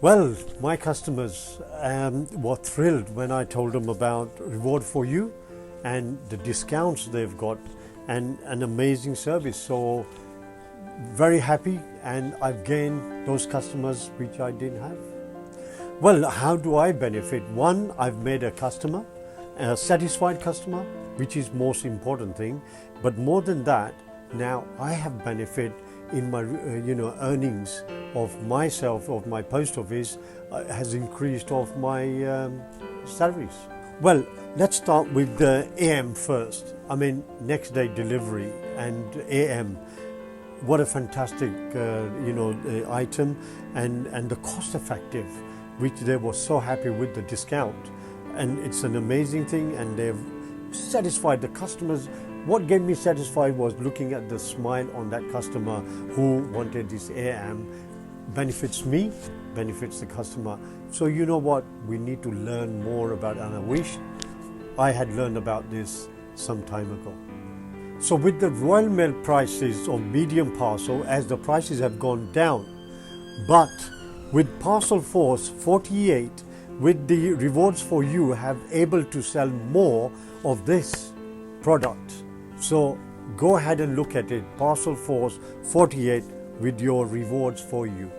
Well, my customers were thrilled when I told them about Reward for You and the discounts they've got and an amazing service. So very happy, and I've gained those customers which I didn't have. Well, how do I benefit? One, I've made a customer, a satisfied customer, which is most important thing. But more than that, now I have benefit in my earnings of myself, of my post office, has increased of my salaries. Well, let's start with the AM first. I mean, next day delivery and AM. What a fantastic item, and the cost effective, which they were so happy with the discount. And it's an amazing thing, and they've satisfied the customers. What gave me satisfied was looking at the smile on that customer who wanted this AM. Benefits me, benefits the customer. So you know what, we need to learn more about, and I wish I had learned about this some time ago. So with the Royal Mail prices of medium parcel, as the prices have gone down, but with Parcel Force 48, with the Rewards for You, have able to sell more of this product. So go ahead and look at it, Parcel Force 48 with your Rewards for You.